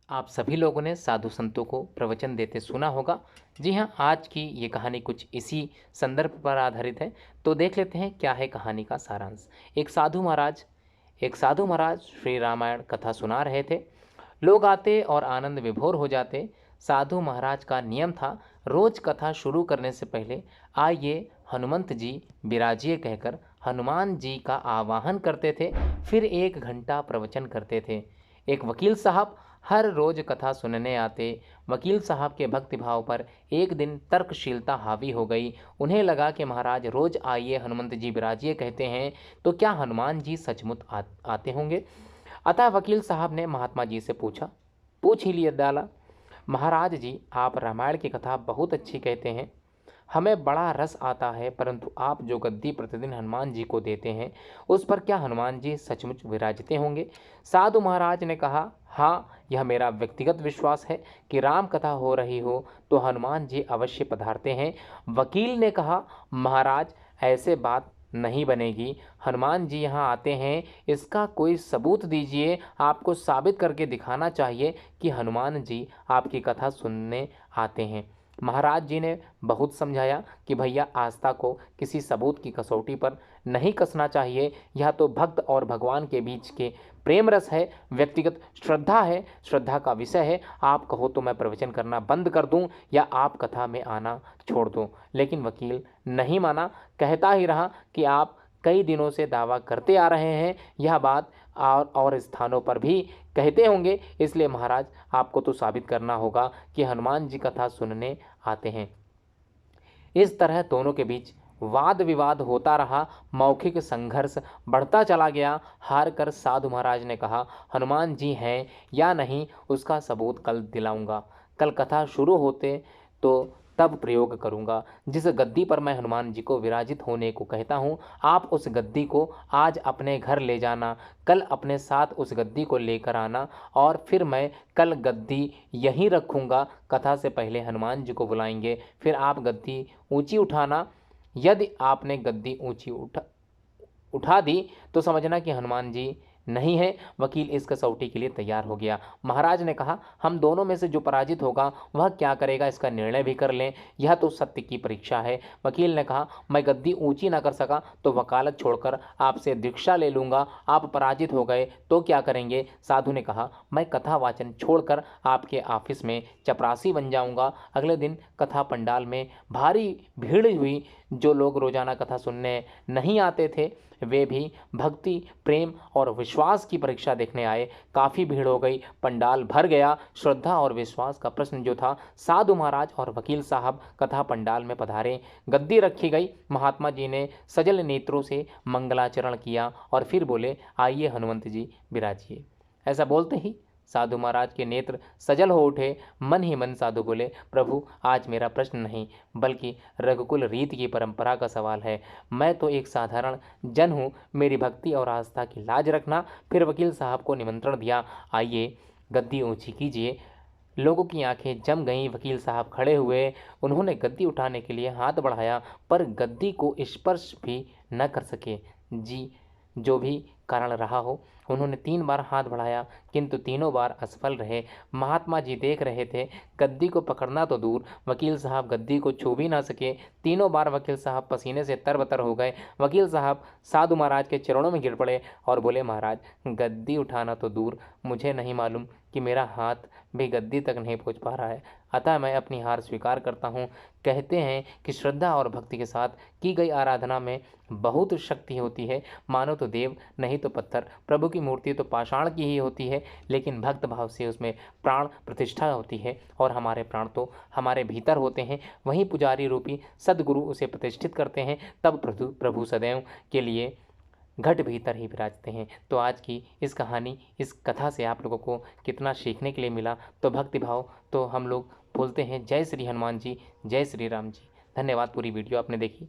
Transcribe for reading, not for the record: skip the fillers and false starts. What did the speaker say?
आप सभी लोगों ने साधु संतों को प्रवचन देते सुना होगा। जी हाँ, आज की ये कहानी कुछ इसी संदर्भ पर आधारित है। तो देख लेते हैं क्या है कहानी का सारांश। एक साधु महाराज श्री रामायण कथा सुना रहे थे। लोग आते और आनंद विभोर हो जाते। साधु महाराज का नियम था, रोज कथा शुरू करने से पहले आइए हनुमंत जी विराजिए कहकर हनुमान जी का आवाहन करते थे। फिर 1 घंटा प्रवचन करते थे। एक वकील साहब हर रोज कथा सुनने आते। वकील साहब के भक्तिभाव पर एक दिन तर्कशीलता हावी हो गई। उन्हें लगा कि महाराज रोज आइए हनुमंत जी विराजिए कहते हैं, तो क्या हनुमान जी सचमुच आते होंगे। अतः वकील साहब ने महात्मा जी से पूछ ही लिया डाला, महाराज जी आप रामायण की कथा बहुत अच्छी कहते हैं, हमें बड़ा रस आता है, परंतु आप जो गद्दी प्रतिदिन हनुमान जी को देते हैं उस पर क्या हनुमान जी सचमुच विराजते होंगे। साधु महाराज ने कहा, हाँ, यह मेरा व्यक्तिगत विश्वास है कि राम कथा हो रही हो तो हनुमान जी अवश्य पधारते हैं। वकील ने कहा, महाराज ऐसे बात नहीं बनेगी, हनुमान जी यहाँ आते हैं, इसका कोई सबूत दीजिए। आपको साबित करके दिखाना चाहिए कि हनुमान जी आपकी कथा सुनने आते हैं। महाराज जी ने बहुत समझाया कि भैया आस्था को किसी सबूत की कसौटी पर नहीं कसना चाहिए। यह तो भक्त और भगवान के बीच के प्रेम रस है, व्यक्तिगत श्रद्धा है, श्रद्धा का विषय है। आप कहो तो मैं प्रवचन करना बंद कर दूं या आप कथा में आना छोड़ दूं। लेकिन वकील नहीं माना, कहता ही रहा कि आप कई दिनों से दावा करते आ रहे हैं, यह बात और स्थानों पर भी कहते होंगे, इसलिए महाराज आपको तो साबित करना होगा कि हनुमान जी कथा सुनने आते हैं। इस तरह दोनों के बीच वाद विवाद होता रहा। मौखिक संघर्ष बढ़ता चला गया। हार कर साधु महाराज ने कहा, हनुमान जी हैं या नहीं उसका सबूत कल दिलाऊंगा। कल कथा शुरू होते तो तब प्रयोग करूंगा। जिस गद्दी पर मैं हनुमान जी को विराजित होने को कहता हूँ, आप उस गद्दी को आज अपने घर ले जाना, कल अपने साथ उस गद्दी को लेकर आना और फिर मैं कल गद्दी यहीं रखूंगा। कथा से पहले हनुमान जी को बुलाएंगे, फिर आप गद्दी ऊंची उठाना। यदि आपने गद्दी ऊंची उठा दी तो समझना कि हनुमान जी नहीं है। वकील इस कसौटी के लिए तैयार हो गया। महाराज ने कहा, हम दोनों में से जो पराजित होगा वह क्या करेगा इसका निर्णय भी कर लें, यह तो सत्य की परीक्षा है। वकील ने कहा, मैं गद्दी ऊंची ना कर सका तो वकालत छोड़कर आपसे दीक्षा ले लूंगा। आप पराजित हो गए तो क्या करेंगे। साधु ने कहा, मैं कथा वाचन छोड़कर आपके ऑफिस में चपरासी बन जाऊंगा। अगले दिन कथा पंडाल में भारी भीड़ हुई। जो लोग रोजाना कथा सुनने नहीं आते थे वे भी भक्ति, प्रेम और विश्वास की परीक्षा देखने आए। काफ़ी भीड़ हो गई, पंडाल भर गया। श्रद्धा और विश्वास का प्रश्न जो था, साधु महाराज और वकील साहब कथा पंडाल में पधारे। गद्दी रखी गई। महात्मा जी ने सजल नेत्रों से मंगलाचरण किया और फिर बोले, आइए हनुमंत जी विराजिए। ऐसा बोलते ही साधु महाराज के नेत्र सजल हो उठे। मन ही मन साधु बोले, प्रभु आज मेरा प्रश्न नहीं बल्कि रघुकुल रीति की परंपरा का सवाल है। मैं तो एक साधारण जन हूँ, मेरी भक्ति और आस्था की लाज रखना। फिर वकील साहब को निमंत्रण दिया, आइए गद्दी ऊंची कीजिए। लोगों की आंखें जम गईं। वकील साहब खड़े हुए। उन्होंने गद्दी उठाने के लिए हाथ बढ़ाया पर गद्दी को स्पर्श भी न कर सके। जी, जो भी कारण रहा हो, उन्होंने 3 बार हाथ बढ़ाया किंतु तीनों बार असफल रहे। महात्मा जी देख रहे थे, गद्दी को पकड़ना तो दूर, वकील साहब गद्दी को छू भी ना सके। तीनों बार वकील साहब पसीने से तरबतर हो गए। वकील साहब साधु महाराज के चरणों में गिर पड़े और बोले, महाराज गद्दी उठाना तो दूर, मुझे नहीं मालूम कि मेरा हाथ भी गद्दी तक नहीं पहुंच पा रहा है, अतः मैं अपनी हार स्वीकार करता हूँ। कहते हैं कि श्रद्धा और भक्ति के साथ की गई आराधना में बहुत शक्ति होती है। मानो तो देव नहीं तो पत्थर, प्रभु की मूर्ति तो पाषाण की ही होती है, लेकिन भक्त भाव से उसमें प्राण प्रतिष्ठा होती है और हमारे प्राण तो हमारे भीतर होते हैं। वहीं पुजारी रूपी सदगुरु उसे प्रतिष्ठित करते हैं, तब प्रभु सदैव के लिए घट भीतर ही विराजते हैं। तो आज की इस कहानी, इस कथा से आप लोगों को कितना सीखने के लिए मिला, तो भक्ति भाव तो हम लोग बोलते हैं, जय श्री हनुमान जी, जय श्री राम जी। धन्यवाद पूरी वीडियो आपने देखी।